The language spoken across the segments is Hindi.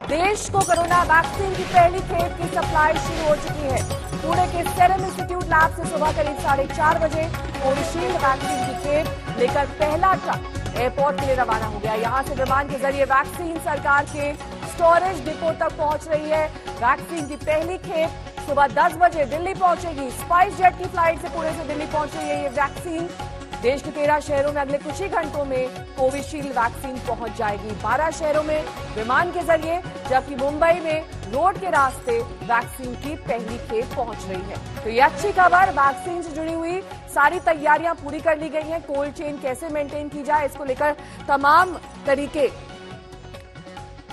देश को कोरोना वैक्सीन की पहली खेप की सप्लाई शुरू हो चुकी है। पुणे के सेरम इंस्टीट्यूट लैब से सुबह करीब 4:30 बजे कोविशील्ड वैक्सीन की खेप लेकर पहला ट्रक एयरपोर्ट के लिए रवाना हो गया। यहां से विमान के जरिए वैक्सीन सरकार के स्टोरेज डिपो तक पहुंच रही है। वैक्सीन की पहली खेप सुबह 10 बजे दिल्ली पहुंचेगी। स्पाइस जेट की फ्लाइट से पुणे से दिल्ली पहुंच रही है ये वैक्सीन। देश के 13 शहरों में अगले कुछ ही घंटों में कोविशील्ड वैक्सीन पहुंच जाएगी। 12 शहरों में विमान के जरिए, जबकि मुंबई में रोड के रास्ते वैक्सीन की पहली खेप पहुंच रही है। तो ये अच्छी खबर, वैक्सीन से जुड़ी हुई सारी तैयारियां पूरी कर ली गई हैं। कोल्ड चेन कैसे मेंटेन की जाए, इसको लेकर तमाम तरीके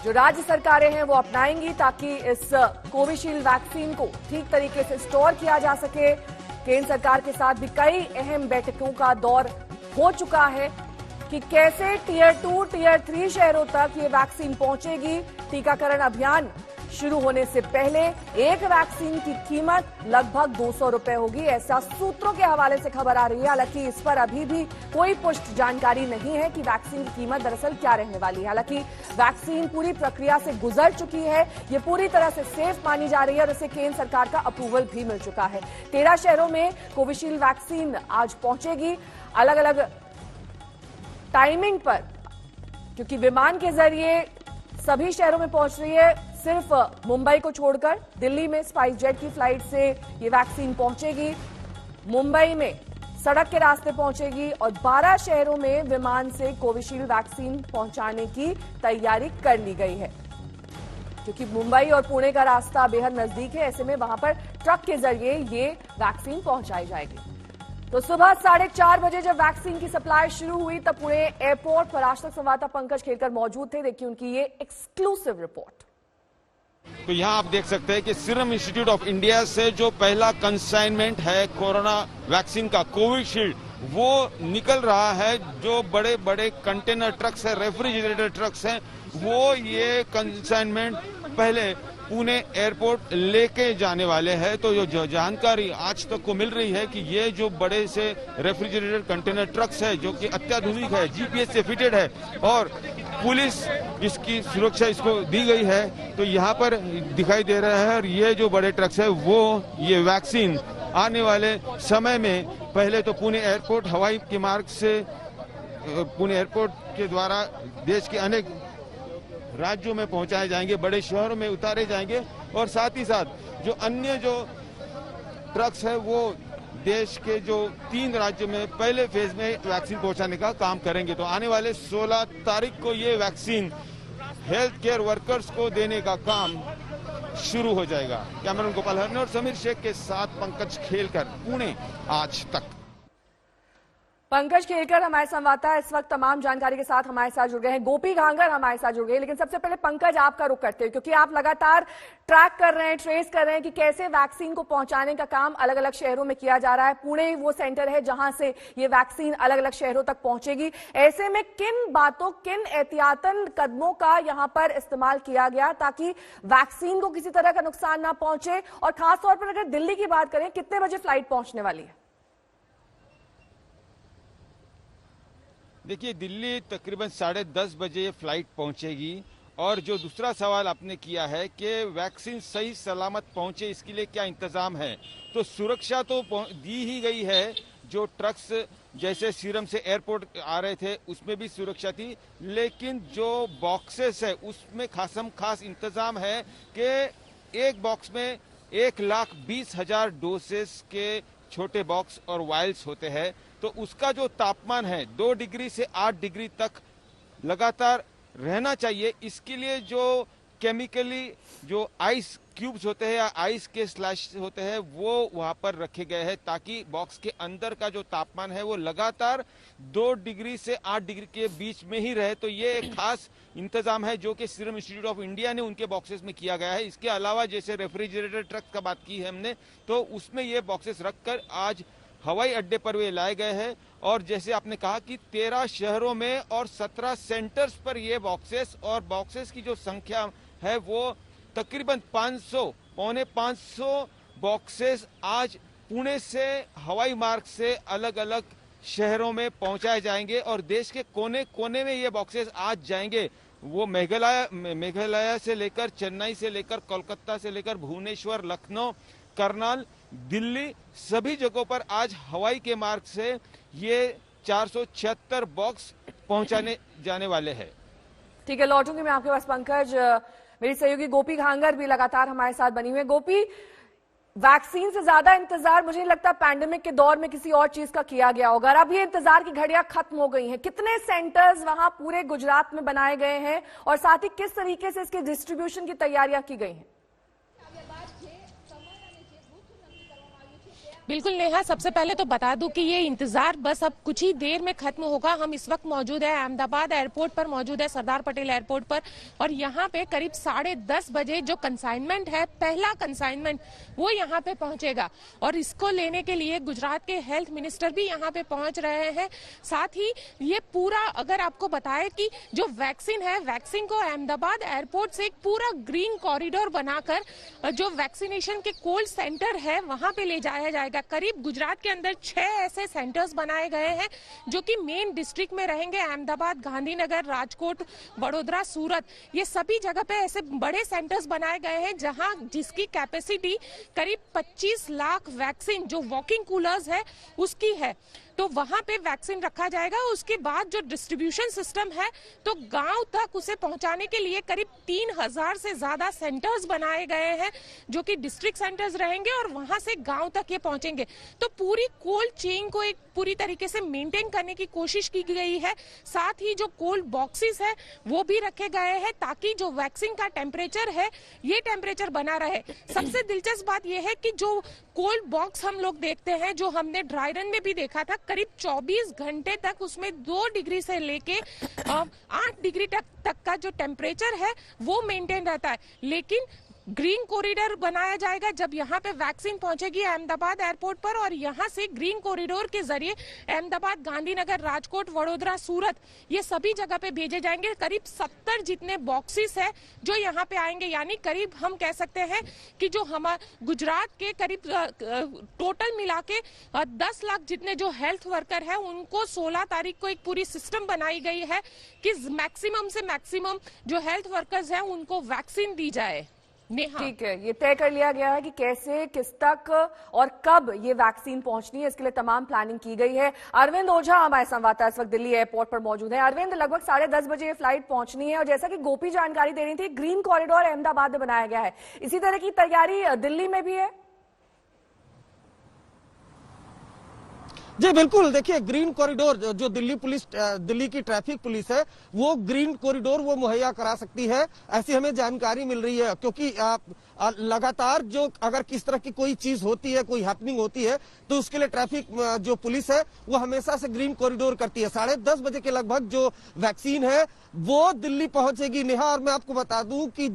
जो राज्य सरकारें हैं वो अपनाएंगी, ताकि इस कोविशील्ड वैक्सीन को ठीक तरीके से स्टोर किया जा सके। केंद्र सरकार के साथ भी कई अहम बैठकों का दौर हो चुका है कि कैसे टियर 2, टियर 3 शहरों तक ये वैक्सीन पहुंचेगी। टीकाकरण अभियान शुरू होने से पहले एक वैक्सीन की कीमत लगभग 200 रुपए होगी, ऐसा सूत्रों के हवाले से खबर आ रही है। हालांकि इस पर अभी भी कोई पुष्ट जानकारी नहीं है कि वैक्सीन की कीमत दरअसल क्या रहने वाली है। हालांकि वैक्सीन पूरी प्रक्रिया से गुजर चुकी है, ये पूरी तरह से सेफ मानी जा रही है और इसे केंद्र सरकार का अप्रूवल भी मिल चुका है। 13 शहरों में कोविशील्ड वैक्सीन आज पहुंचेगी अलग अलग टाइमिंग पर, क्योंकि विमान के जरिए सभी शहरों में पहुंच रही है। सिर्फ मुंबई को छोड़कर दिल्ली में स्पाइस जेट की फ्लाइट से ये वैक्सीन पहुंचेगी। मुंबई में सड़क के रास्ते पहुंचेगी और 12 शहरों में विमान से कोविशील्ड वैक्सीन पहुंचाने की तैयारी कर ली गई है, क्योंकि मुंबई और पुणे का रास्ता बेहद नजदीक है। ऐसे में वहां पर ट्रक के जरिए ये वैक्सीन पहुंचाई जाएगी। तो सुबह 4:30 बजे जब वैक्सीन की सप्लाई शुरू हुई, तब पुणे एयरपोर्ट पर आज तक संवाददाता पंकज खेलकर मौजूद थे। देखिए उनकी ये एक्सक्लूसिव रिपोर्ट। तो यहाँ आप देख सकते हैं कि सीरम इंस्टीट्यूट ऑफ इंडिया से जो पहला कंसाइनमेंट है कोरोना वैक्सीन का कोविशील्ड, वो निकल रहा है। जो बड़े बड़े कंटेनर ट्रक्स हैं, रेफ्रिजरेटर ट्रक्स हैं, वो ये कंसाइनमेंट पहले पुणे एयरपोर्ट लेके जाने वाले हैं। तो जो जानकारी आज तक को मिल रही है कि ये जो बड़े से रेफ्रिजरेटर कंटेनर ट्रक्स है, जो कि अत्याधुनिक है, जीपीएस से फिटेड है और पुलिस इसकी सुरक्षा इसको दी गई है, तो यहाँ पर दिखाई दे रहा है। और ये जो बड़े ट्रक्स है वो ये वैक्सीन आने वाले समय में पहले तो पुणे एयरपोर्ट हवाई के मार्ग से पुणे एयरपोर्ट के द्वारा देश के अनेक राज्यों में पहुंचाए जाएंगे, बड़े शहरों में उतारे जाएंगे और साथ ही साथ जो अन्य जो ट्रक्स है वो देश के जो 3 राज्यों में पहले फेज में वैक्सीन पहुंचाने का काम करेंगे। तो आने वाले 16 तारीख को ये वैक्सीन हेल्थ केयर वर्कर्स को देने का काम शुरू हो जाएगा। कैमरामैन गोपाल हरने और समीर शेख के साथ पंकज खेलकर, पुणे आज तक। पंकज खेलकर हमारे संवाददाता इस वक्त तमाम जानकारी के साथ हमारे साथ जुड़ गए हैं। गोपी घांगर हमारे साथ जुड़ गए। लेकिन सबसे पहले पंकज, आपका रुख करते हैं, क्योंकि आप लगातार ट्रैक कर रहे हैं, ट्रेस कर रहे हैं कि कैसे वैक्सीन को पहुंचाने का काम अलग अलग शहरों में किया जा रहा है। पुणे वो सेंटर है जहां से ये वैक्सीन अलग अलग शहरों तक पहुंचेगी। ऐसे में किन बातों, किन एहतियातन कदमों का यहां पर इस्तेमाल किया गया ताकि वैक्सीन को किसी तरह का नुकसान ना पहुंचे? और खासतौर पर अगर दिल्ली की बात करें, कितने बजे फ्लाइट पहुंचने वाली है? देखिए, दिल्ली तकरीबन 10:30 बजे फ्लाइट पहुंचेगी। और जो दूसरा सवाल आपने किया है कि वैक्सीन सही सलामत पहुंचे, इसके लिए क्या इंतजाम है, तो सुरक्षा तो दी ही गई है। जो ट्रक्स जैसे सीरम से एयरपोर्ट आ रहे थे उसमें भी सुरक्षा थी, लेकिन जो बॉक्सेस है उसमें खास इंतजाम है कि एक बॉक्स में 1,20,000 डोसेस के छोटे बॉक्स और वायल्स होते हैं। तो उसका जो तापमान है 2 डिग्री से 8 डिग्री तक लगातार रहना चाहिए। इसके लिए जो केमिकली जो आइस क्यूब्स होते हैं या आइस के स्लैश होते हैं वो वहां पर रखे गए हैं, ताकि बॉक्स के अंदर का जो तापमान है वो लगातार 2 डिग्री से 8 डिग्री के बीच में ही रहे। तो ये एक खास इंतजाम है जो कि सीरम इंस्टीट्यूट ऑफ इंडिया ने उनके बॉक्सेस में किया गया है। इसके अलावा जैसे रेफ्रिजरेटर ट्रक का बात की है हमने, तो उसमें ये बॉक्सेस रखकर आज हवाई अड्डे पर वे लाए गए हैं। और जैसे आपने कहा कि 13 शहरों में और 17 सेंटर्स पर ये बॉक्सेस, और बॉक्सेस की जो संख्या है वो तकरीबन 500, पौने 500 बॉक्सेस आज पुणे से हवाई मार्ग से अलग अलग शहरों में पहुंचाए जाएंगे और देश के कोने कोने में ये बॉक्सेस आज जाएंगे। वो मेघालय से लेकर चेन्नई से लेकर कोलकाता से लेकर भुवनेश्वर, लखनऊ, करनाल, दिल्ली सभी जगहों पर आज हवाई के मार्ग से ये 476 बॉक्स पहुंचाने जाने वाले हैं। ठीक है, लौटूंगी मैं आपके पास पंकज। मेरी सहयोगी गोपी घांगर भी लगातार हमारे साथ बनी हुई है। गोपी, वैक्सीन से ज्यादा इंतजार मुझे नहीं लगता पैंडेमिक के दौर में किसी और चीज का किया गया होगा। अब ये इंतजार की घड़ियां खत्म हो गई हैं। कितने सेंटर्स वहां पूरे गुजरात में बनाए गए हैं और साथ ही किस तरीके से इसके डिस्ट्रीब्यूशन की तैयारियां की गई हैं? बिल्कुल नेहा, सबसे पहले तो बता दूं कि ये इंतजार बस अब कुछ ही देर में खत्म होगा। हम इस वक्त मौजूद है अहमदाबाद एयरपोर्ट पर, मौजूद है सरदार पटेल एयरपोर्ट पर, और यहाँ पे करीब 10:30 बजे जो कंसाइनमेंट है, पहला कंसाइनमेंट, वो यहाँ पे पहुंचेगा और इसको लेने के लिए गुजरात के हेल्थ मिनिस्टर भी यहाँ पे पहुंच रहे हैं। साथ ही ये पूरा, अगर आपको बताए कि जो वैक्सीन है, वैक्सीन को अहमदाबाद एयरपोर्ट से एक पूरा ग्रीन कॉरिडोर बनाकर जो वैक्सीनेशन के कोल्ड सेंटर है वहां पे ले जाया जाएगा। करीब गुजरात के अंदर 6 ऐसे सेंटर्स बनाए गए हैं जो कि मेन डिस्ट्रिक्ट में रहेंगे। अहमदाबाद, गांधीनगर, राजकोट, वडोदरा, सूरत, ये सभी जगह पे ऐसे बड़े सेंटर्स बनाए गए हैं जहां जिसकी कैपेसिटी करीब 25 लाख वैक्सीन जो वॉकिंग कूलर्स है उसकी है। तो वहां पे वैक्सीन रखा जाएगा। उसके बाद जो डिस्ट्रीब्यूशन सिस्टम है, तो गांव तक उसे पहुंचाने के लिए करीब 3000 से ज्यादा सेंटर्स बनाए गए हैं जो कि डिस्ट्रिक्ट सेंटर्स रहेंगे और वहां से गांव तक ये पहुंचेंगे। तो पूरी कोल्ड चेन को एक पूरी तरीके से मेंटेन करने की कोशिश की गई है। साथ ही जो कोल्ड बॉक्सेस है वो भी रखे गए हैं ताकि जो वैक्सीन का टेम्परेचर है ये टेम्परेचर बना रहे। सबसे दिलचस्प बात यह है कि जो कोल्ड बॉक्स हम लोग देखते हैं, जो हमने ड्राई रन में भी देखा था, करीब 24 घंटे तक उसमें 2 डिग्री से लेके 8 डिग्री तक का जो टेम्परेचर है वो मेंटेन रहता है। लेकिन ग्रीन कॉरिडोर बनाया जाएगा जब यहाँ पे वैक्सीन पहुंचेगी अहमदाबाद एयरपोर्ट पर, और यहाँ से ग्रीन कॉरिडोर के जरिए अहमदाबाद, गांधीनगर, राजकोट, वडोदरा, सूरत, ये सभी जगह पे भेजे जाएंगे। करीब 70 जितने बॉक्सेस है जो यहाँ पे आएंगे, यानी करीब हम कह सकते हैं कि जो हमारे गुजरात के करीब टोटल मिला के 10 लाख जितने जो हेल्थ वर्कर है उनको 16 तारीख को एक पूरी सिस्टम बनाई गई है कि मैक्सिमम से मैक्सिमम जो हेल्थ वर्कर्स हैं उनको वैक्सीन दी जाए। ठीक है, ये तय कर लिया गया है कि कैसे, किस तक और कब ये वैक्सीन पहुंचनी है, इसके लिए तमाम प्लानिंग की गई है। अरविंद ओझा हमारे संवाददाता इस वक्त दिल्ली एयरपोर्ट पर मौजूद है। अरविंद, लगभग 10:30 बजे ये फ्लाइट पहुंचनी है और जैसा कि गोपी जानकारी दे रही थी, ग्रीन कॉरिडोर अहमदाबाद में बनाया गया है। इसी तरह की तैयारी दिल्ली में भी है? जी बिल्कुल, देखिए ग्रीन कॉरिडोर जो दिल्ली की ट्रैफिक पुलिस है वो ग्रीन कॉरिडोर वो मुहैया करा सकती है, ऐसी हमें जानकारी मिल रही है। क्योंकि लगातार जो अगर किस तरह की कोई चीज होती है, कोई हैपनिंग होती है, तो उसके लिए ट्रैफिक जो पुलिस है वो हमेशा से ग्रीन कॉरिडोर करती है। 10:30 बजे के लगभग जो वैक्सीन है वो दिल्ली पहुंचेगी नेहा। और मैं आपको बता दूं कि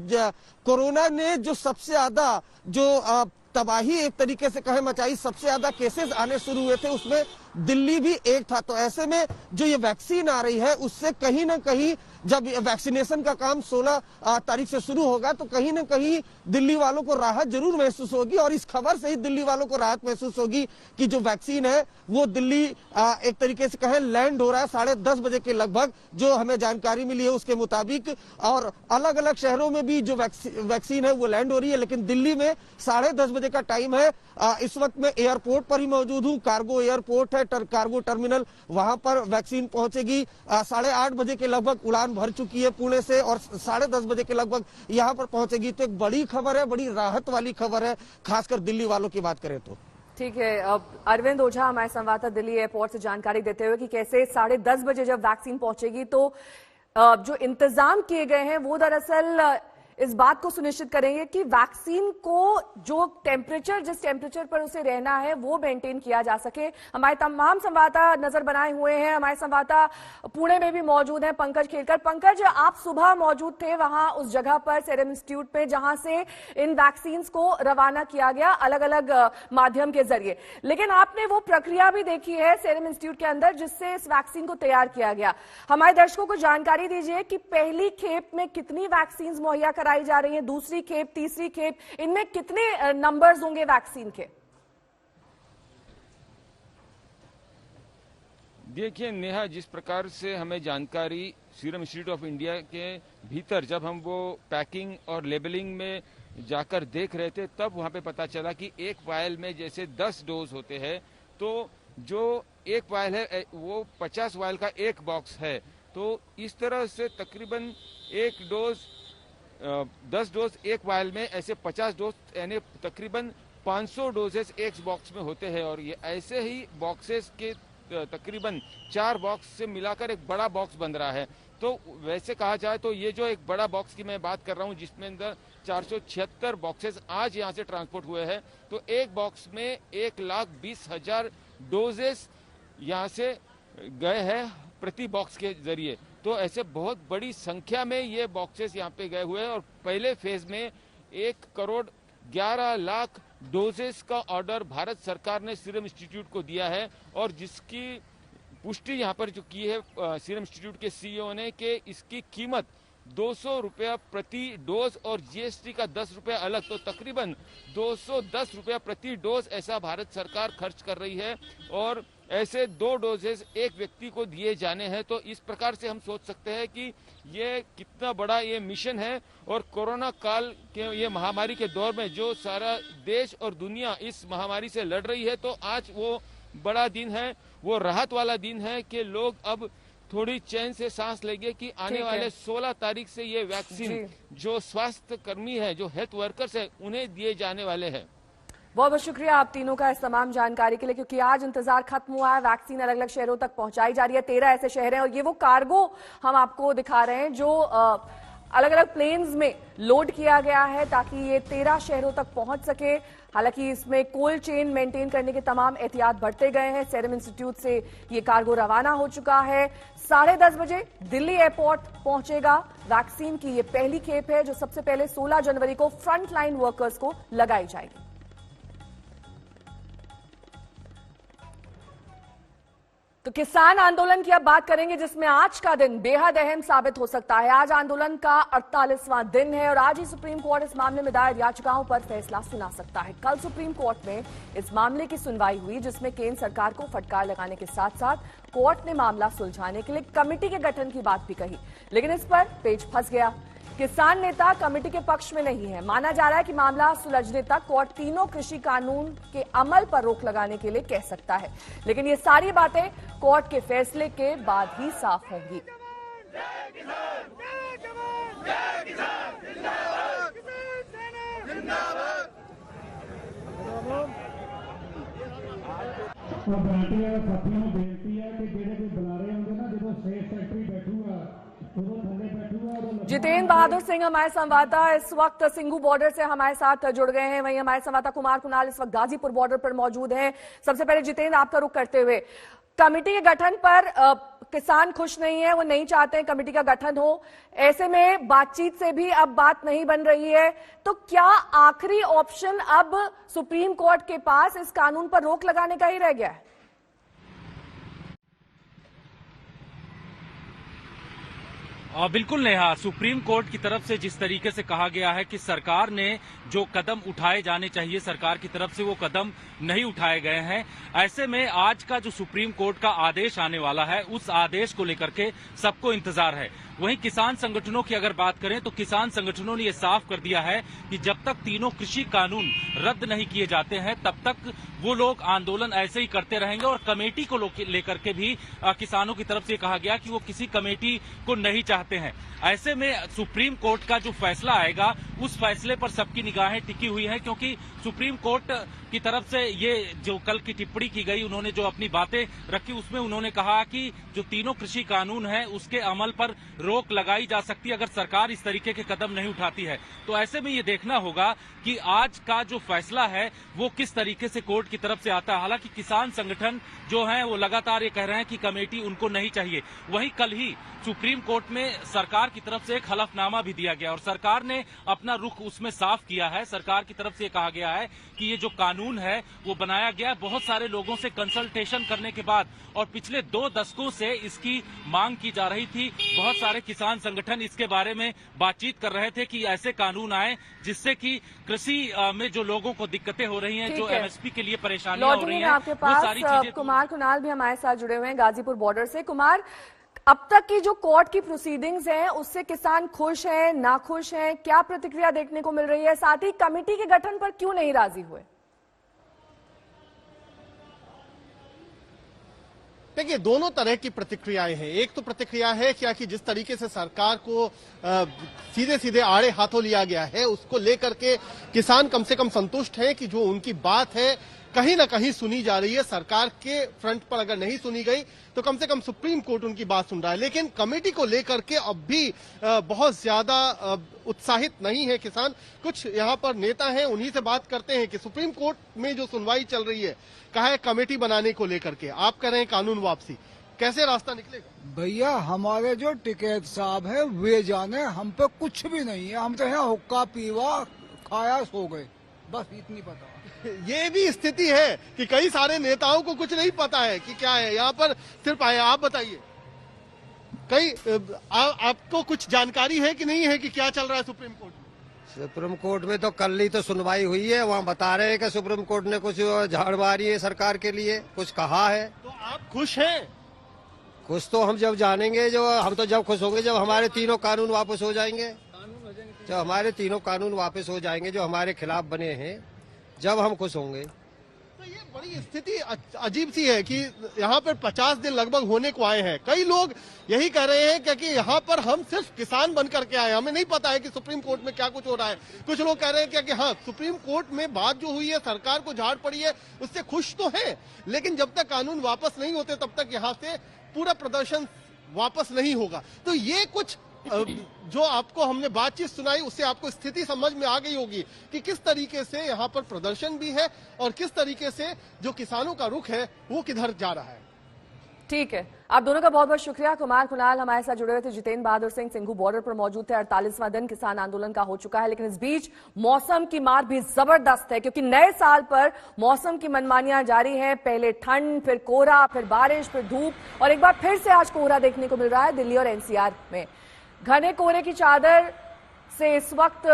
कोरोना ने जो सबसे ज्यादा जो तबाही एक तरीके से कहे मचाई, सबसे ज्यादा केसेस आने शुरू हुए थे, उसमें दिल्ली भी एक था। तो ऐसे में जो ये वैक्सीन आ रही है उससे कहीं ना कहीं, जब वैक्सीनेशन का काम 16 तारीख से शुरू होगा, तो कहीं ना कहीं दिल्ली वालों को राहत जरूर महसूस होगी। और इस खबर से ही दिल्ली वालों को राहत महसूस होगी कि जो वैक्सीन है वो दिल्ली एक तरीके से कहे लैंड हो रहा है 10:30 बजे के लगभग, जो हमें जानकारी मिली है उसके मुताबिक। और अलग अलग शहरों में भी जो वैक्सीन है वो लैंड हो रही है, लेकिन दिल्ली में 10:30 बजे का टाइम है। इस वक्त मैं एयरपोर्ट पर ही मौजूद हूँ, कार्गो एयरपोर्ट है, कार्गो टर्मिनल, वहां पर वैक्सीन पहुंचेगी। 8:30 बजे के लगभग उड़ान भर चुकी है पुणे से और 10:30 बजे के लगभग यहाँ पर पहुंचेगी। तो एक बड़ी खबर है, बड़ी राहत वाली खबर है, खासकर दिल्ली वालों की बात करें तो। ठीक है, अब अरविंद ओझा हमारे संवाददाता दिल्ली एयरपोर्ट से जानकारी देते हुए कि कैसे 10:30 बजे जब वैक्सीन पहुंचेगी तो जो इंतजाम किए गए हैं वो दरअसल इस बात को सुनिश्चित करेंगे कि वैक्सीन को जो टेम्परेचर, जिस टेम्परेचर पर उसे रहना है वो मेंटेन किया जा सके। हमारे तमाम संवाददाता नजर बनाए हुए हैं। हमारे संवाददाता पुणे में भी मौजूद हैं, पंकज खेलकर। पंकज, आप सुबह मौजूद थे वहां उस जगह पर सीरम इंस्टीट्यूट पे जहां से इन वैक्सीन को रवाना किया गया अलग अलग माध्यम के जरिए, लेकिन आपने वो प्रक्रिया भी देखी है सीरम इंस्टीट्यूट के अंदर जिससे इस वैक्सीन को तैयार किया गया। हमारे दर्शकों को जानकारी दीजिए कि पहली खेप में कितनी वैक्सीन मुहैया कराई जा रही है, दूसरी खेप, तीसरी खेप, इनमें कितने नंबर्स होंगे वैक्सीन के? देखिए नेहा, जिस प्रकार से हमें जानकारी सीरम इंस्टीट्यूट ऑफ इंडिया के भीतर जब हम वो पैकिंग और लेबलिंग में जाकर देख रहे थे, तब वहाँ पे पता चला कि एक वायल में जैसे 10 डोज होते हैं, तो जो एक वायल है वो 50 वायल का एक बॉक्स है। तो इस तरह से तकरीबन 10 डोज एक वायल में, ऐसे 50 डोज यानी तकरीबन 500 डोजेस एक बॉक्स में होते हैं। और ये ऐसे ही बॉक्सेस के तकरीबन 4 बॉक्स से मिलाकर एक बड़ा बॉक्स बन रहा है। तो वैसे कहा जाए तो ये जो एक बड़ा बॉक्स की मैं बात कर रहा हूँ, जिसमें अंदर 476 बॉक्सेस आज यहाँ से ट्रांसपोर्ट हुए हैं, तो एक बॉक्स में 1,20,000 डोजेस यहाँ से गए हैं प्रति बॉक्स के जरिए। तो ऐसे बहुत बड़ी संख्या में ये बॉक्सेस यहाँ पे गए हुए हैं। और पहले फेज में 1,11,00,000 डोजेस का ऑर्डर भारत सरकार ने सीरम इंस्टीट्यूट को दिया है, और जिसकी पुष्टि यहाँ पर जो की है सीरम इंस्टीट्यूट के सीईओ ने, कि इसकी कीमत 200 रुपया प्रति डोज और जीएसटी का 10 रुपया अलग, तो तकरीबन 210 रुपया प्रति डोज ऐसा भारत सरकार खर्च कर रही है। और ऐसे 2 डोजेस एक व्यक्ति को दिए जाने हैं। तो इस प्रकार से हम सोच सकते हैं कि ये कितना बड़ा ये मिशन है। और कोरोना काल के ये महामारी के दौर में जो सारा देश और दुनिया इस महामारी से लड़ रही है, तो आज वो बड़ा दिन है, वो राहत वाला दिन है कि लोग अब थोड़ी चैन से सांस लेंगे कि आने वाले 16 तारीख से ये वैक्सीन जो स्वास्थ्य कर्मी है, जो हेल्थ वर्कर्स है, उन्हें दिए जाने वाले हैं। बहुत बहुत शुक्रिया आप तीनों का इस तमाम जानकारी के लिए, क्योंकि आज इंतजार खत्म हुआ है, वैक्सीन अलग अलग शहरों तक पहुंचाई जा रही है। 13 ऐसे शहर हैं और ये वो कार्गो हम आपको दिखा रहे हैं जो अलग अलग प्लेन्स में लोड किया गया है ताकि ये 13 शहरों तक पहुंच सके। हालांकि इसमें कोल्ड चेन मेंटेन करने के तमाम एहतियात बढ़ते गए हैं। सीरम इंस्टीट्यूट से ये कार्गो रवाना हो चुका है। 10:30 बजे दिल्ली एयरपोर्ट पहुंचेगा। वैक्सीन की ये पहली खेप है जो सबसे पहले 16 जनवरी को फ्रंट लाइन वर्कर्स को लगाई जाएगी। तो किसान आंदोलन की अब बात करेंगे, जिसमें आज का दिन बेहद अहम साबित हो सकता है। आज आंदोलन का 48वां दिन है और आज ही सुप्रीम कोर्ट इस मामले में दायर याचिकाओं पर फैसला सुना सकता है। कल सुप्रीम कोर्ट में इस मामले की सुनवाई हुई, जिसमें केंद्र सरकार को फटकार लगाने के साथ साथ कोर्ट ने मामला सुलझाने के लिए कमेटी के गठन की बात भी कही, लेकिन इस पर पेच फंस गया। किसान नेता कमेटी के पक्ष में नहीं है। माना जा रहा है कि मामला सुलझने तक कोर्ट तीनों कृषि कानून के अमल पर रोक लगाने के लिए कह सकता है, लेकिन ये सारी बातें कोर्ट के फैसले के बाद ही साफ होंगी। जितेंद्र बहादुर सिंह हमारे संवाददाता इस वक्त सिंघू बॉर्डर से हमारे साथ जुड़ गए हैं। वहीं हमारे संवाददाता कुमार कुणाल इस वक्त गाजीपुर बॉर्डर पर मौजूद हैं। सबसे पहले जितेंद्र, आपका रुख करते हुए, कमेटी के गठन पर किसान खुश नहीं है, वो नहीं चाहते हैं कमेटी का गठन हो। ऐसे में बातचीत से भी अब बात नहीं बन रही है, तो क्या आखिरी ऑप्शन अब सुप्रीम कोर्ट के पास इस कानून पर रोक लगाने का ही रह गया है? बिल्कुल नेहा, सुप्रीम कोर्ट की तरफ से जिस तरीके से कहा गया है कि सरकार ने जो कदम उठाए जाने चाहिए सरकार की तरफ से वो कदम नहीं उठाए गए हैं, ऐसे में आज का जो सुप्रीम कोर्ट का आदेश आने वाला है उस आदेश को लेकर के सबको इंतजार है। वहीं किसान संगठनों की अगर बात करें तो किसान संगठनों ने ये साफ कर दिया है कि जब तक तीनों कृषि कानून रद्द नहीं किए जाते हैं तब तक वो लोग आंदोलन ऐसे ही करते रहेंगे। और कमेटी को लेकर के भी किसानों की तरफ से कहा गया कि वो किसी कमेटी को नहीं चाहते हैं। ऐसे में सुप्रीम कोर्ट का जो फैसला आएगा उस फैसले पर सबकी निगाहें टिकी हुई हैं, क्योंकि सुप्रीम कोर्ट की तरफ से ये जो कल की टिप्पणी की गई, उन्होंने जो अपनी बातें रखी उसमें उन्होंने कहा कि जो तीनों कृषि कानून हैं उसके अमल पर रोक लगाई जा सकती है अगर सरकार इस तरीके के कदम नहीं उठाती है। तो ऐसे में ये देखना होगा कि आज का जो फैसला है वो किस तरीके से कोर्ट की तरफ से आता है। हालांकि किसान संगठन जो हैं वो लगातार ये कह रहे हैं कि कमेटी उनको नहीं चाहिए। वहीं कल ही सुप्रीम कोर्ट में सरकार की तरफ से एक हलफनामा भी दिया गया और सरकार ने अपना रुख उसमें साफ किया है। सरकार की तरफ से कहा गया है कि ये जो कानून है वो बनाया गया बहुत सारे लोगों से कंसल्टेशन करने के बाद, और पिछले 2 दशकों से इसकी मांग की जा रही थी। बहुत सारे किसान संगठन इसके बारे में बातचीत कर रहे थे कि ऐसे कानून आए जिससे कि कृषि में जो लोगों को दिक्कतें हो रही हैं, जो एमएसपी के लिए परेशानियां हो रही हैं, आपके पास कुमार कुणाल भी हमारे साथ जुड़े हुए हैं गाजीपुर बॉर्डर से। कुमार, अब तक की जो कोर्ट की प्रोसीडिंग्स हैं उससे किसान खुश हैं, नाखुश हैं, क्या प्रतिक्रिया देखने को मिल रही है? साथ ही कमेटी के गठन पर क्यों नहीं राजी हुए? देखिए, दोनों तरह की प्रतिक्रियाएं हैं। एक तो प्रतिक्रिया है क्या कि जिस तरीके से सरकार को सीधे सीधे आड़े हाथों लिया गया है, उसको लेकर के किसान कम से कम संतुष्ट हैं कि जो उनकी बात है कहीं ना कहीं सुनी जा रही है। सरकार के फ्रंट पर अगर नहीं सुनी गई तो कम से कम सुप्रीम कोर्ट उनकी बात सुन रहा है। लेकिन कमेटी को लेकर के अब भी बहुत ज्यादा उत्साहित नहीं है किसान। कुछ यहाँ पर नेता हैं, उन्हीं से बात करते हैं कि सुप्रीम कोर्ट में जो सुनवाई चल रही है, कहा है कमेटी बनाने को लेकर के, आप कह रहे हैं कानून वापसी, कैसे रास्ता निकलेगा? भैया हमारे जो टिकैत साहब है वे जाने, हम पे कुछ भी नहीं है। हम तो यहाँ हुक्का पीवा खाया सो गए, बस इतनी पता। ये भी स्थिति है कि कई सारे नेताओं को कुछ नहीं पता है कि क्या है यहाँ पर। सिर्फ आए, आप बताइए, आपको कुछ जानकारी है कि नहीं है कि क्या चल रहा है सुप्रीम कोर्ट में? सुप्रीम कोर्ट में तो कल ही तो सुनवाई हुई है, वहाँ बता रहे हैं कि सुप्रीम कोर्ट ने कुछ झाड़ मारी है सरकार के लिए, कुछ कहा है। तो आप खुश हैं? कुछ तो हम जब जानेंगे, हम तो जब खुश होंगे जब हमारे तीनों कानून वापस हो जाएंगे। जब हमारे तीनों कानून वापस हो जाएंगे जो हमारे खिलाफ बने हैं, जब हम खुश होंगे। तो ये बड़ी स्थिति अजीब सी है कि यहाँ पर 50 दिन लगभग होने को आए हैं। कई लोग यही कह रहे हैं कि यहाँ पर हम सिर्फ किसान बन करके आए, हमें नहीं पता है कि सुप्रीम कोर्ट में क्या कुछ हो रहा है। कुछ लोग कह रहे हैं कि हाँ, सुप्रीम कोर्ट में बात जो हुई है, सरकार को झाड़ पड़ी है, उससे खुश तो है, लेकिन जब तक कानून वापस नहीं होते तब तक यहाँ से पूरा प्रदर्शन वापस नहीं होगा। तो ये कुछ जो आपको हमने बातचीत सुनाई उससे आपको स्थिति समझ में आ गई होगी कि किस तरीके से यहाँ पर प्रदर्शन भी है और किस तरीके से जो किसानों का रुख है वो किधर जा रहा है। ठीक है, आप दोनों का बहुत बहुत शुक्रिया। कुमार कुणाल हमारे साथ जुड़े हुए थे। जितेंद्र बहादुर सिंह सिंघू बॉर्डर पर मौजूद थे। 48वां दिन किसान आंदोलन का हो चुका है, लेकिन इस बीच मौसम की मार भी जबरदस्त है, क्योंकि नए साल पर मौसम की मनमानियां जारी है। पहले ठंड, फिर कोहरा, फिर बारिश, फिर धूप, और एक बार फिर से आज कोहरा देखने को मिल रहा है दिल्ली और एनसीआर में। घने कोहरे की चादर से इस वक्त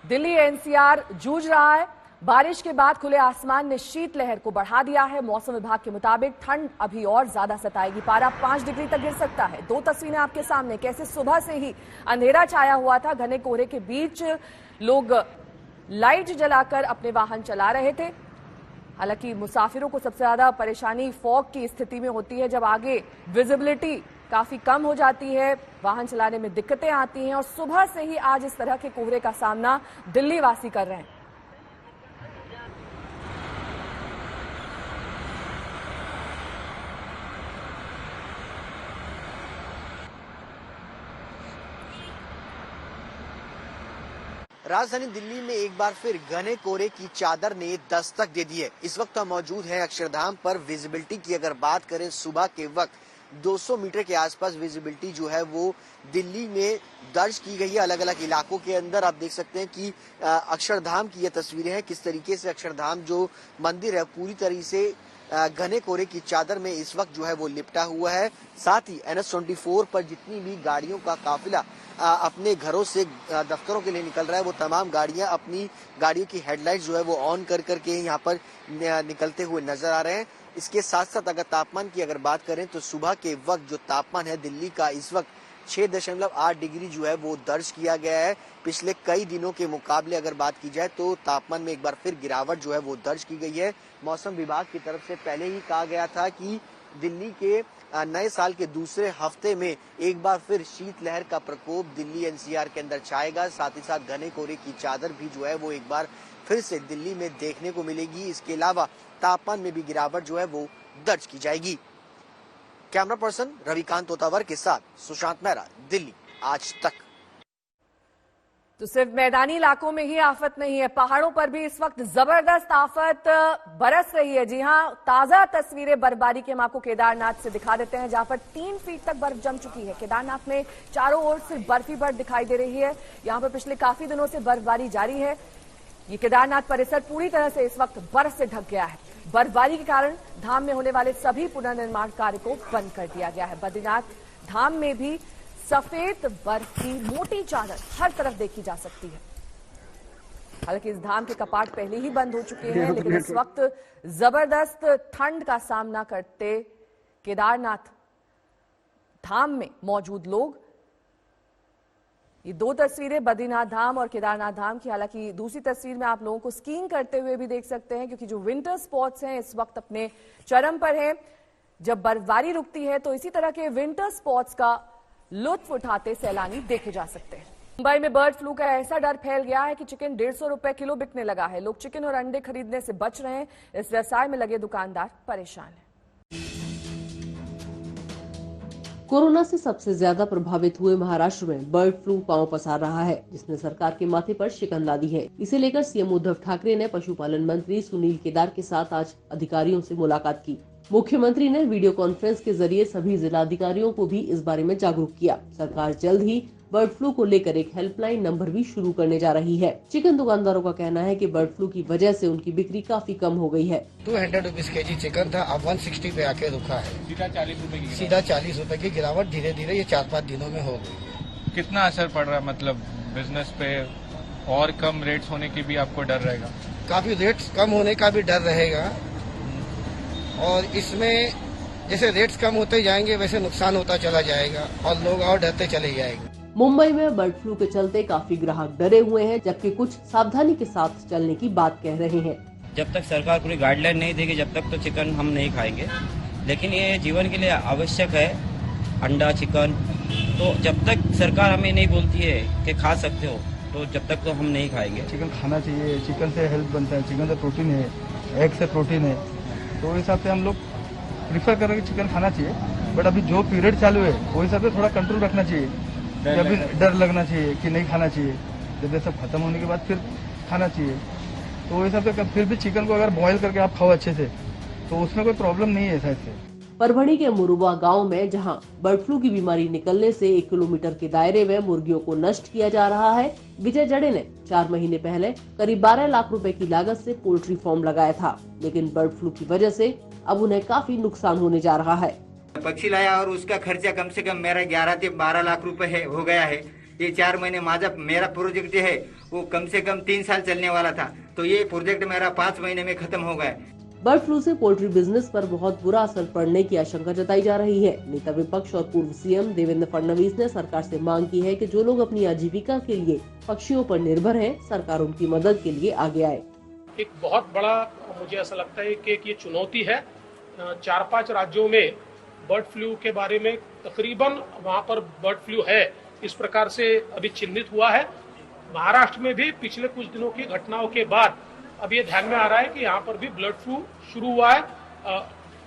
दिल्ली एनसीआर जूझ रहा है। बारिश के बाद खुले आसमान ने शीतलहर को बढ़ा दिया है। मौसम विभाग के मुताबिक ठंड अभी और ज्यादा सताएगी। पारा 5 डिग्री तक गिर सकता है। 2 तस्वीरें आपके सामने, कैसे सुबह से ही अंधेरा छाया हुआ था। घने कोहरे के बीच लोग लाइट जलाकर अपने वाहन चला रहे थे। हालांकि मुसाफिरों को सबसे ज्यादा परेशानी फॉग की स्थिति में होती है, जब आगे विजिबिलिटी काफी कम हो जाती है, वाहन चलाने में दिक्कतें आती हैं। और सुबह से ही आज इस तरह के कोहरे का सामना दिल्ली वासी कर रहे हैं। राजधानी दिल्ली में एक बार फिर घने कोहरे की चादर ने दस्तक दे दी है। इस वक्त हम मौजूद हैं अक्षरधाम पर। विजिबिलिटी की अगर बात करें, सुबह के वक्त 200 मीटर के आसपास विजिबिलिटी जो है वो दिल्ली में दर्ज की गई है। अलग अलग इलाकों के अंदर आप देख सकते हैं कि अक्षरधाम की ये तस्वीरें हैं, किस तरीके से अक्षरधाम जो मंदिर है पूरी तरह से घने कोहरे की चादर में इस वक्त जो है वो लिपटा हुआ है। साथ ही NH-24 पर जितनी भी गाड़ियों का काफिला अपने घरों से दफ्तरों के लिए निकल रहा है, वो तमाम गाड़ियां अपनी गाड़ियों की हेडलाइट जो है वो ऑन कर करके यहाँ पर निकलते हुए नजर आ रहे हैं। इसके साथ साथ अगर तापमान की अगर बात करें तो सुबह के वक्त जो तापमान है दिल्ली का इस वक्त 6.8 डिग्री जो है वो दर्ज किया गया है। पिछले कई दिनों के मुकाबले अगर बात की जाए तो तापमान में एक बार फिर गिरावट जो है वो दर्ज की गई है। मौसम विभाग की तरफ से पहले ही कहा गया था कि दिल्ली के नए साल के दूसरे हफ्ते में एक बार फिर शीतलहर का प्रकोप दिल्ली एनसीआर के अंदर छाएगा। साथ ही साथ घने कोहरे की चादर भी जो है वो एक बार फिर से दिल्ली में देखने को मिलेगी। इसके अलावा तापमान में भी गिरावट जो है वो दर्ज की जाएगी। कैमरा पर्सन रविकांत तोतावर के साथ सुशांत मेहरा, दिल्ली आज तक। तो सिर्फ मैदानी इलाकों में ही आफत नहीं है, पहाड़ों पर भी इस वक्त जबरदस्त आफत बरस रही है। जी हां, ताजा तस्वीरें बर्फबारी की हम आपको केदारनाथ से दिखा देते हैं, जहां पर 3 फीट तक बर्फ जम चुकी है। केदारनाथ में चारों ओर से बर्फ ही बर्फ दिखाई दे रही है। यहां पर पिछले काफी दिनों से बर्फबारी जारी है। ये केदारनाथ परिसर पूरी तरह से इस वक्त बर्फ से ढक गया है। बर्फबारी के कारण धाम में होने वाले सभी पुनर्निर्माण कार्य को बंद कर दिया गया है। बद्रीनाथ धाम में भी सफेद बर्फ की मोटी चादर हर तरफ देखी जा सकती है। हालांकि इस धाम के कपाट पहले ही बंद हो चुके हैं, लेकिन इस वक्त जबरदस्त ठंड का सामना करते केदारनाथ धाम में मौजूद लोग। ये दो तस्वीरें बद्रीनाथ धाम और केदारनाथ धाम की। हालांकि दूसरी तस्वीर में आप लोगों को स्कीइंग करते हुए भी देख सकते हैं, क्योंकि जो विंटर स्पॉट्स हैं इस वक्त अपने चरम पर हैं। जब बर्फबारी रुकती है तो इसी तरह के विंटर स्पॉट्स का लुत्फ उठाते सैलानी देखे जा सकते हैं। मुंबई में बर्ड फ्लू का ऐसा डर फैल गया है कि चिकन 150 रुपए किलो बिकने लगा है। लोग चिकन और अंडे खरीदने से बच रहे हैं। इस व्यवसाय में लगे दुकानदार परेशान हैं। कोरोना से सबसे ज्यादा प्रभावित हुए महाराष्ट्र में बर्ड फ्लू पांव पसार रहा है, जिसने सरकार के माथे पर शिकन लादी है। इसे लेकर सीएम उद्धव ठाकरे ने पशुपालन मंत्री सुनील केदार के साथ आज अधिकारियों से मुलाकात की। मुख्यमंत्री ने वीडियो कॉन्फ्रेंस के जरिए सभी जिलाधिकारियों को भी इस बारे में जागरूक किया। सरकार जल्द ही बर्ड फ्लू को लेकर एक हेल्पलाइन नंबर भी शुरू करने जा रही है। चिकन दुकानदारों का कहना है कि बर्ड फ्लू की वजह से उनकी बिक्री काफी कम हो गई है। 200 रुपीज केजी चिकन था, अब 160 पे आके रुका है। सीधा 40 रुपए की गिरावट धीरे धीरे ये 4-5 दिनों में हो गई। कितना असर पड़ रहा है मतलब बिजनेस पे, और कम रेट्स होने की भी आपको डर रहेगा? काफी रेट्स कम होने का भी डर रहेगा, और इसमें जैसे रेट्स कम होते जाएंगे वैसे नुकसान होता चला जाएगा और लोग और डरते चले जाएंगे। मुंबई में बर्ड फ्लू के चलते काफी ग्राहक डरे हुए हैं, जबकि कुछ सावधानी के साथ चलने की बात कह रहे हैं। जब तक सरकार पूरी गाइडलाइन नहीं देगी जब तक तो चिकन हम नहीं खाएंगे, लेकिन ये जीवन के लिए आवश्यक है अंडा चिकन। तो जब तक सरकार हमें नहीं बोलती है कि खा सकते हो तो जब तक तो हम नहीं खाएंगे। चिकन खाना चाहिए, चिकन से हेल्थ बनता है, चिकन से प्रोटीन है, एग से प्रोटीन है, तो हिसाब से हम लोग प्रीफर करेंगे चिकन खाना चाहिए। बट अभी जो पीरियड चालू है वो हिसाब से थोड़ा कंट्रोल रखना चाहिए। अभी डर लगना चाहिए कि नहीं खाना चाहिए, जब ये सब खत्म होने के बाद फिर खाना चाहिए। तो वो हिसाब से फिर भी चिकन को अगर बॉयल करके आप खाओ अच्छे से तो उसमें कोई प्रॉब्लम नहीं है शायद से। परभणी के मुरुबा गांव में जहां बर्ड फ्लू की बीमारी निकलने से 1 किलोमीटर के दायरे में मुर्गियों को नष्ट किया जा रहा है, विजय जड़े ने 4 महीने पहले करीब 12 लाख रुपए की लागत से पोल्ट्री फार्म लगाया था, लेकिन बर्ड फ्लू की वजह से अब उन्हें काफी नुकसान होने जा रहा है। पक्षी लाया और उसका खर्चा कम से कम मेरा 11 से 12 लाख रुपए हो गया है। ये 4 महीने मेरा प्रोजेक्ट है वो कम से कम 3 साल चलने वाला था, तो ये प्रोजेक्ट मेरा 5 महीने में खत्म हो गया। बर्ड फ्लू से पोल्ट्री बिजनेस पर बहुत बुरा असर पड़ने की आशंका जताई जा रही है। नेता विपक्ष और पूर्व सीएम देवेंद्र फडणवीस ने सरकार से मांग की है कि जो लोग अपनी आजीविका के लिए पक्षियों पर निर्भर हैं, सरकार उनकी मदद के लिए आगे आए। एक बहुत बड़ा मुझे ऐसा लगता है कि ये चुनौती है। 4-5 राज्यों में बर्ड फ्लू के बारे में तकरीबन वहाँ पर बर्ड फ्लू है इस प्रकार से अभी चिन्हित हुआ है। महाराष्ट्र में भी पिछले कुछ दिनों की घटनाओं के बाद अब ये ध्यान में आ रहा है कि यहाँ पर भी बर्ड फ्लू शुरू हुआ है।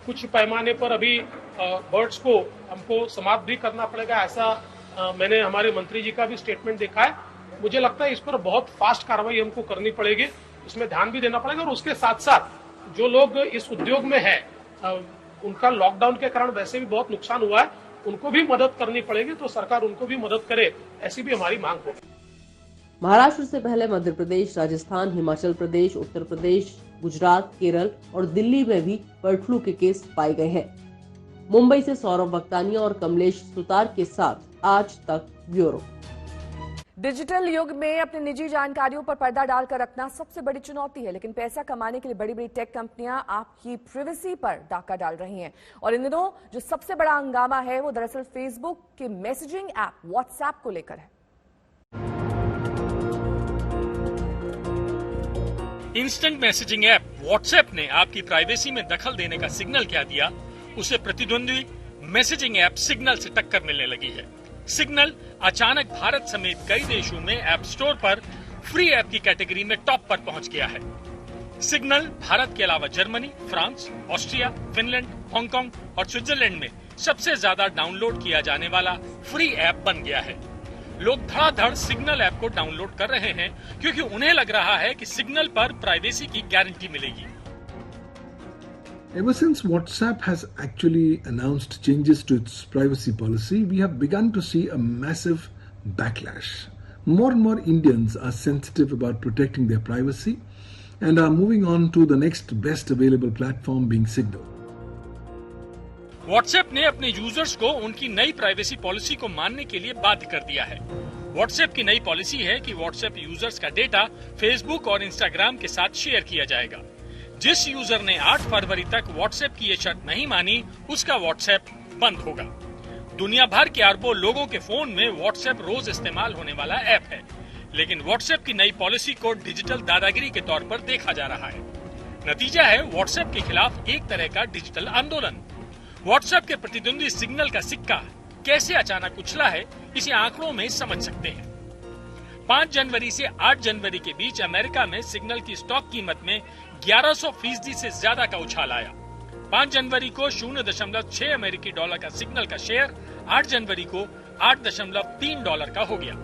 कुछ पैमाने पर अभी बर्ड्स को हमको समाप्त भी करना पड़ेगा, ऐसा मैंने हमारे मंत्री जी का भी स्टेटमेंट देखा है। मुझे लगता है इस पर बहुत फास्ट कार्रवाई हमको करनी पड़ेगी, इसमें ध्यान भी देना पड़ेगा। और उसके साथ साथ जो लोग इस उद्योग में है उनका लॉकडाउन के कारण वैसे भी बहुत नुकसान हुआ है, उनको भी मदद करनी पड़ेगी, तो सरकार उनको भी मदद करे, ऐसी भी हमारी मांग होगी। महाराष्ट्र से पहले मध्य प्रदेश, राजस्थान, हिमाचल प्रदेश, उत्तर प्रदेश, गुजरात, केरल और दिल्ली में भी बर्ड फ्लू के केस पाए गए हैं। मुंबई से सौरभ वक्तानिया और कमलेश सुतार के साथ आज तक ब्यूरो। डिजिटल युग में अपनी निजी जानकारियों पर पर्दा डालकर रखना सबसे बड़ी चुनौती है, लेकिन पैसा कमाने के लिए बड़ी बड़ी टेक कंपनियां आपकी प्रिवेसी पर डाका डाल रही हैं। और इन दिनों जो सबसे बड़ा हंगामा है वो दरअसल फेसबुक के मैसेजिंग ऐप व्हाट्सएप को लेकर है। इंस्टेंट मैसेजिंग ऐप व्हाट्सएप ने आपकी प्राइवेसी में दखल देने का सिग्नल क्या दिया, उसे प्रतिद्वंदी मैसेजिंग ऐप सिग्नल से टक्कर मिलने लगी है। सिग्नल अचानक भारत समेत कई देशों में ऐप स्टोर पर फ्री ऐप की कैटेगरी में टॉप पर पहुंच गया है। सिग्नल भारत के अलावा Germany, France, Austria, Finland, Hong Kong और स्विट्जरलैंड में सबसे ज्यादा डाउनलोड किया जाने वाला फ्री ऐप बन गया है। लोग धड़ाधड़ सिग्नल ऐप को डाउनलोड कर रहे हैं क्योंकि उन्हें लग रहा है कि सिग्नल पर प्राइवेसी की गारंटी मिलेगी। Ever since WhatsApp has actually announced changes to its privacy policy, we have begun to see a massive backlash. More and more Indians are sensitive about protecting their privacy and are moving on to the next best available platform, being Signal. WhatsApp ने अपने यूजर्स को उनकी नई प्राइवेसी पॉलिसी को मानने के लिए बाध्य कर दिया है। WhatsApp की नई पॉलिसी है कि WhatsApp यूजर्स का डेटा Facebook और Instagram के साथ शेयर किया जाएगा। जिस यूजर ने 8 फरवरी तक WhatsApp की ये शर्त नहीं मानी, उसका WhatsApp बंद होगा। दुनिया भर के अरबों लोगों के फोन में व्हाट्सएप रोज इस्तेमाल होने वाला ऐप है, लेकिन व्हाट्सएप की नई पॉलिसी को डिजिटल दादागिरी के तौर पर देखा जा रहा है। नतीजा है व्हाट्सएप के खिलाफ एक तरह का डिजिटल आंदोलन। व्हाट्सएप के प्रतिद्वंदी सिग्नल का सिक्का कैसे अचानक उछला है, इसे आंकड़ों में समझ सकते हैं। 5 जनवरी से 8 जनवरी के बीच अमेरिका में सिग्नल की स्टॉक कीमत में 1100% से ज्यादा का उछाल आया। 5 जनवरी को 0.6 अमेरिकी डॉलर का सिग्नल का शेयर 8 जनवरी को $8.3 का हो गया।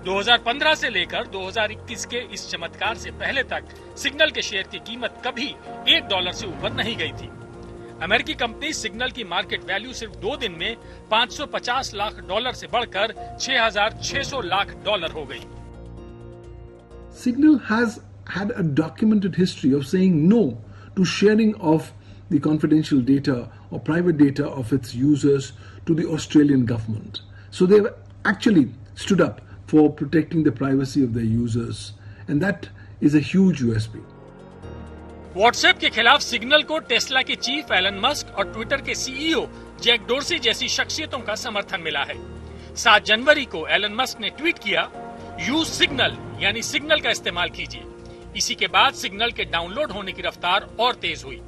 2015 से लेकर 2021 के इस चमत्कार से पहले तक सिग्नल के शेयर की कीमत कभी $1 से ऊपर नहीं गई थी। अमेरिकी कंपनी सिग्नल की मार्केट वैल्यू सिर्फ 2 दिन में $550 लाख से बढ़कर $6,600 लाख हो गई। Signal has had a documented history of saying no to sharing of the confidential data or private data of its users to the Australian government. So they've actually stood up for protecting the privacy of their users, and that is a huge USP. WhatsApp के खिलाफ सिग्नल को टेस्ला के चीफ एलन मस्क और ट्विटर के सीईओ जैक डोर्सी जैसी शख्सियतों का समर्थन मिला है। 7 जनवरी को एलन मस्क ने ट्वीट किया, यूज सिग्नल, यानी सिग्नल का इस्तेमाल कीजिए। इसी के बाद सिग्नल के डाउनलोड होने की रफ्तार और तेज हुई।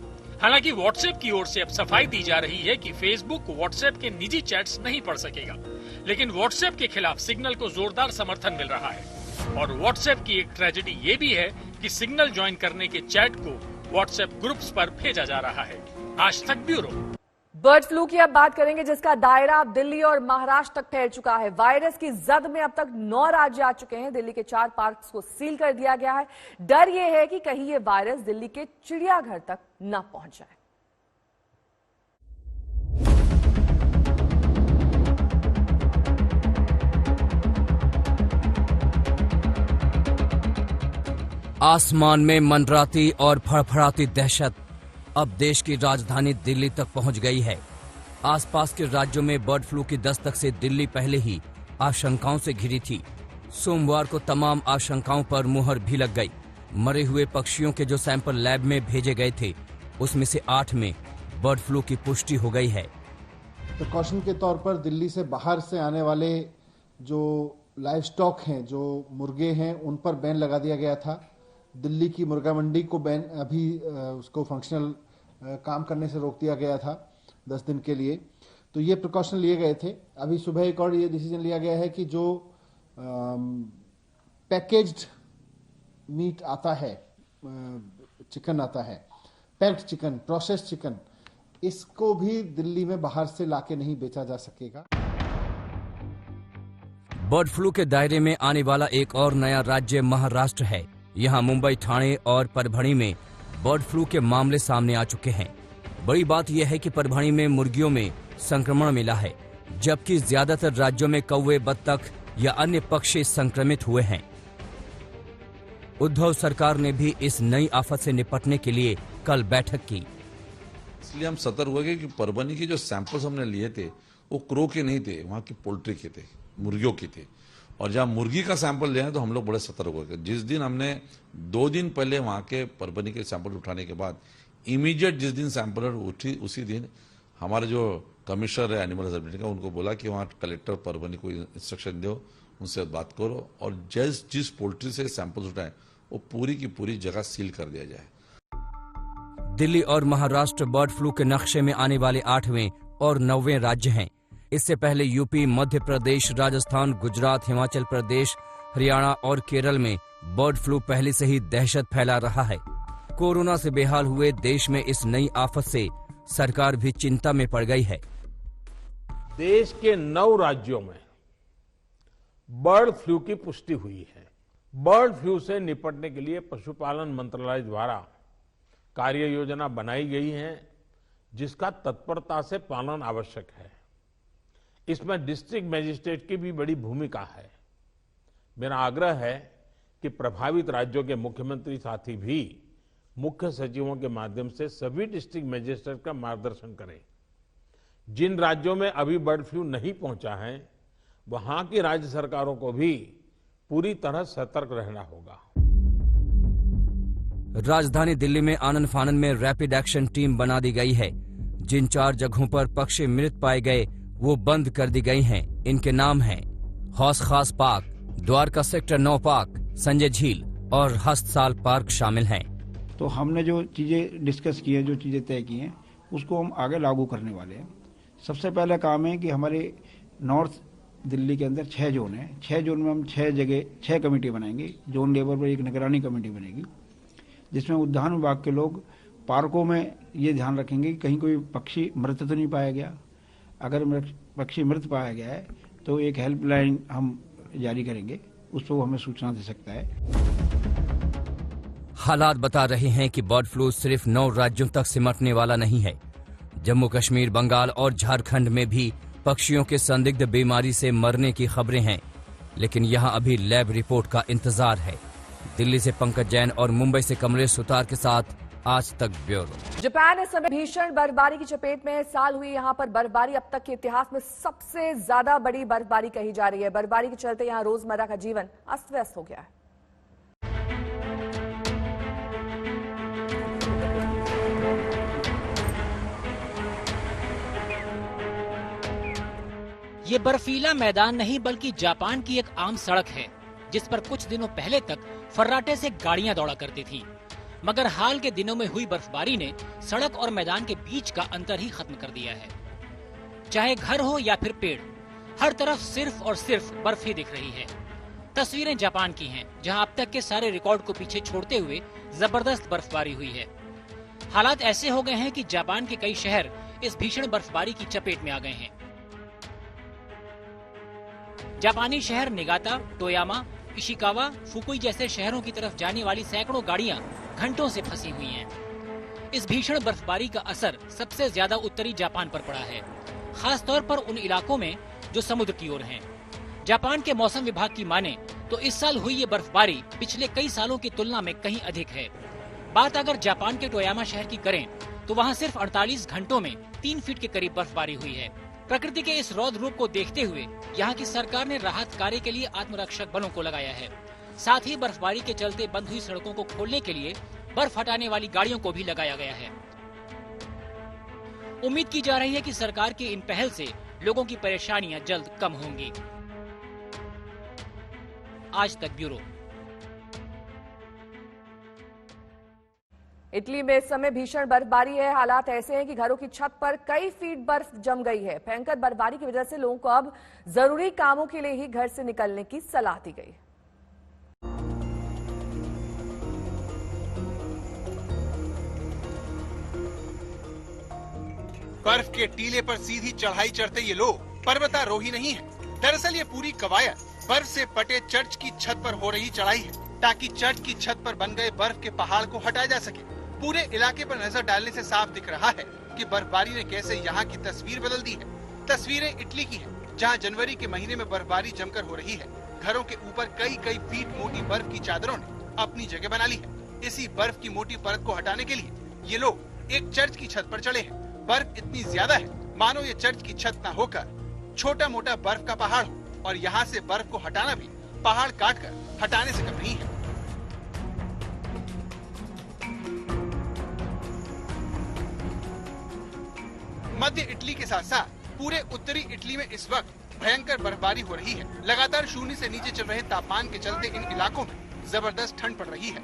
हालांकि व्हाट्सएप की ओर से अब सफाई दी जा रही है कि फेसबुक व्हाट्सएप के निजी चैट्स नहीं पढ़ सकेगा, लेकिन व्हाट्सएप के खिलाफ सिग्नल को जोरदार समर्थन मिल रहा है। और व्हाट्सएप की एक ट्रेजेडी ये भी है कि सिग्नल ज्वाइन करने के चैट को व्हाट्सएप ग्रुप्स पर भेजा जा रहा है। आज तक ब्यूरो। बर्ड फ्लू की अब बात करेंगे, जिसका दायरा अब दिल्ली और महाराष्ट्र तक फैल चुका है। वायरस की जद में अब तक 9 राज्य आ चुके हैं। दिल्ली के 4 पार्क्स को सील कर दिया गया है। डर यह है कि कहीं ये वायरस दिल्ली के चिड़ियाघर तक न पहुंच जाए। आसमान में मंडराती और फड़फड़ाती दहशत अब देश की राजधानी दिल्ली तक पहुंच गई है। आसपास के राज्यों में बर्ड फ्लू की दस्तक से दिल्ली पहले ही आशंकाओं से घिरी थी। सोमवार को तमाम आशंकाओं पर मुहर भी लग गई। मरे हुए पक्षियों के जो सैंपल लैब में भेजे गए थे, उसमें से 8 में बर्ड फ्लू की पुष्टि हो गई है। प्रिकॉशन के तौर पर दिल्ली से बाहर से आने वाले जो लाइव स्टॉक हैं, जो मुर्गे हैं, उन पर बैन लगा दिया गया था। दिल्ली की मुर्गा मंडी को बैन अभी उसको फंक्शनल काम करने से रोक दिया गया था 10 दिन के लिए। तो ये प्रिकॉशन लिए गए थे। अभी सुबह एक और ये डिसीजन लिया गया है कि जो पैकेज्ड मीट आता है, चिकन आता है, पैक्ड चिकन, प्रोसेस्ड चिकन, इसको भी दिल्ली में बाहर से लाके नहीं बेचा जा सकेगा। बर्ड फ्लू के दायरे में आने वाला एक और नया राज्य महाराष्ट्र है। यहाँ मुंबई, ठाणे और परभणी में बर्ड फ्लू के मामले सामने आ चुके हैं। बड़ी बात यह है कि परभणी में मुर्गियों में संक्रमण मिला है, जबकि ज्यादातर राज्यों में कौवे, बत्तख या अन्य पक्षी संक्रमित हुए हैं। उद्धव सरकार ने भी इस नई आफत से निपटने के लिए कल बैठक की। इसलिए हम सतर्क हो गए कि परभणी के जो सैंपल्स हमने लिए थे वो क्रो के नहीं थे, वहाँ की पोल्ट्री के थे, मुर्गियों की थे। और जहाँ मुर्गी का सैंपल लिया तो हम लोग बड़े सतर्क हो गए। जिस दिन हमने 2 दिन पहले वहाँ के परभणी के सैंपल उठाने के बाद इमीडिएट जिस दिन सैंपल उठी, उसी दिन हमारे जो कमिश्नर है एनिमल हस्बेंड्री का, उनको बोला कि वहाँ कलेक्टर परभणी को इंस्ट्रक्शन दो, उनसे बात करो और जिस पोल्ट्री से सैंपल्स उठाए वो पूरी की पूरी जगह सील कर दिया जाए। दिल्ली और महाराष्ट्र बर्ड फ्लू के नक्शे में आने वाले 8वें और 9वें राज्य हैं। इससे पहले यूपी, मध्य प्रदेश, राजस्थान, गुजरात, हिमाचल प्रदेश, हरियाणा और केरल में बर्ड फ्लू पहले से ही दहशत फैला रहा है। कोरोना से बेहाल हुए देश में इस नई आफत से सरकार भी चिंता में पड़ गई है। देश के 9 राज्यों में बर्ड फ्लू की पुष्टि हुई है। बर्ड फ्लू से निपटने के लिए पशुपालन मंत्रालय द्वारा कार्य योजना बनाई गई है, जिसका तत्परता से पालन आवश्यक है। इसमें डिस्ट्रिक्ट मजिस्ट्रेट की भी बड़ी भूमिका है। मेरा आग्रह है कि प्रभावित राज्यों के मुख्यमंत्री साथी भी मुख्य सचिवों के माध्यम से सभी डिस्ट्रिक्ट मजिस्ट्रेट का मार्गदर्शन करें। जिन राज्यों में अभी बर्ड फ्लू नहीं पहुंचा है, वहां की राज्य सरकारों को भी पूरी तरह सतर्क रहना होगा। राजधानी दिल्ली में आनन फानन में रैपिड एक्शन टीम बना दी गई है। जिन 4 जगहों पर पक्षी मृत पाए गए वो बंद कर दी गई हैं। इनके नाम हैं हौस खास park, Dwarka sector 9 park, Sanjay झील और हस्तसाल पार्क शामिल हैं। तो हमने जो चीज़ें डिस्कस की हैं, जो चीज़ें तय की हैं, उसको हम आगे लागू करने वाले हैं। सबसे पहला काम है कि हमारे नॉर्थ दिल्ली के अंदर 6 जोन हैं। 6 जोन में हम 6 जगह 6 कमेटी बनाएंगे। जोन लेवल पर एक निगरानी कमेटी बनेगी, जिसमें उद्यान विभाग के लोग पार्कों में ये ध्यान रखेंगे कि कहीं कोई पक्षी मृत तो नहीं पाया गया। अगर पक्षी मृत पाया गया है तो एक हेल्पलाइन हम जारी करेंगे, उस पर वो हमें सूचना दे सकता है। हालात बता रहे हैं कि बर्ड फ्लू सिर्फ 9 राज्यों तक सिमटने वाला नहीं है। जम्मू कश्मीर, बंगाल और झारखंड में भी पक्षियों के संदिग्ध बीमारी से मरने की खबरें हैं, लेकिन यहां अभी लैब रिपोर्ट का इंतजार है। दिल्ली से पंकज जैन और मुंबई से कमलेश सुतार के साथ आज तक ब्यूरो। जापान इस समय भीषण बर्फबारी की चपेट में। साल हुई यहां पर बर्फबारी अब तक के इतिहास में सबसे ज्यादा बड़ी बर्फबारी कही जा रही है। बर्फबारी के चलते यहां रोजमर्रा का जीवन अस्त व्यस्त हो गया है। ये बर्फीला मैदान नहीं बल्कि जापान की एक आम सड़क है, जिस पर कुछ दिनों पहले तक फर्राटे से गाड़ियां दौड़ा करती थीं। मगर हाल के दिनों में हुई बर्फबारी ने सड़क और मैदान के बीच का अंतर ही खत्म कर दिया है। चाहे घर हो या फिर पेड़, हर तरफ सिर्फ और सिर्फ बर्फ ही दिख रही है। तस्वीरें जापान की हैं, जहां अब तक के सारे रिकॉर्ड को पीछे छोड़ते हुए जबरदस्त बर्फबारी हुई है। हालात ऐसे हो गए हैं कि जापान के कई शहर इस भीषण बर्फबारी की चपेट में आ गए हैं। जापानी शहर निगाता, टोयामा, इशिकावा, फुकुई जैसे शहरों की तरफ जाने वाली सैकड़ों गाड़ियां घंटों से फंसी हुई हैं। इस भीषण बर्फबारी का असर सबसे ज्यादा उत्तरी जापान पर पड़ा है, खास तौर पर उन इलाकों में जो समुद्र की ओर हैं। जापान के मौसम विभाग की माने तो इस साल हुई ये बर्फबारी पिछले कई सालों की तुलना में कहीं अधिक है। बात अगर जापान के टोयामा शहर की करें तो वहाँ सिर्फ 48 घंटों में 3 फीट के करीब बर्फबारी हुई है। प्रकृति के इस रौद्र रूप को देखते हुए यहाँ की सरकार ने राहत कार्य के लिए आत्मरक्षक बलों को लगाया है। साथ ही बर्फबारी के चलते बंद हुई सड़कों को खोलने के लिए बर्फ हटाने वाली गाड़ियों को भी लगाया गया है। उम्मीद की जा रही है कि सरकार की इन पहल से लोगों की परेशानियां जल्द कम होंगी। आज तक ब्यूरो। इटली में इस समय भीषण बर्फबारी है। हालात ऐसे हैं कि घरों की छत पर कई फीट बर्फ जम गई है। भयंकर बर्फबारी की वजह से लोगों को अब जरूरी कामों के लिए ही घर से निकलने की सलाह दी गई। बर्फ के टीले पर सीधी चढ़ाई चढ़ते ये लोग पर्वतारोही नहीं है। दरअसल ये पूरी कवायद बर्फ से पटे चर्च की छत पर हो रही चढ़ाई है, ताकि चर्च की छत पर बन गए बर्फ के पहाड़ को हटाया जा सके। पूरे इलाके पर नजर डालने से साफ दिख रहा है कि बर्फबारी ने कैसे यहाँ की तस्वीर बदल दी है। तस्वीरें इटली की हैं, जहाँ जनवरी के महीने में बर्फबारी जमकर हो रही है। घरों के ऊपर कई कई फीट मोटी बर्फ की चादरों ने अपनी जगह बना ली है। इसी बर्फ की मोटी परत को हटाने के लिए ये लोग एक चर्च की छत पर चढ़े हैं। बर्फ इतनी ज्यादा है मानो ये चर्च की छत न होकर छोटा मोटा बर्फ का पहाड़ हो, और यहाँ से बर्फ को हटाना भी पहाड़ काटकर हटाने से कम नहीं है। मध्य इटली के साथ साथ पूरे उत्तरी इटली में इस वक्त भयंकर बर्फबारी हो रही है। लगातार शून्य से नीचे चल रहे तापमान के चलते इन इलाकों में जबरदस्त ठंड पड़ रही है।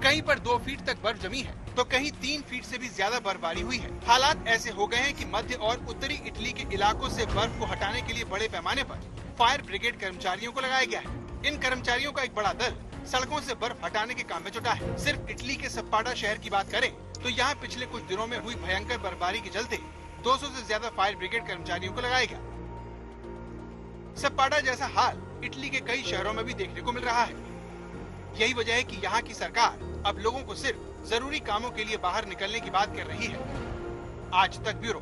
कहीं पर 2 फीट तक बर्फ जमी है तो कहीं 3 फीट से भी ज्यादा बर्फबारी हुई है। हालात ऐसे हो गए हैं कि मध्य और उत्तरी इटली के इलाकों से बर्फ को हटाने के लिए बड़े पैमाने पर फायर ब्रिगेड कर्मचारियों को लगाया गया है। इन कर्मचारियों का एक बड़ा दल सड़कों से बर्फ हटाने के काम में जुटा है। सिर्फ इटली के सप्पाडा शहर की बात करें तो यहाँ पिछले कुछ दिनों में हुई भयंकर बर्फबारी के चलते 200 से ज्यादा फायर ब्रिगेड कर्मचारियों को लगाया गया। सप्पाडा जैसा हाल इटली के कई शहरों में भी देखने को मिल रहा है। यही वजह है कि यहाँ की सरकार अब लोगों को सिर्फ जरूरी कामों के लिए बाहर निकलने की बात कर रही है। आज तक ब्यूरो।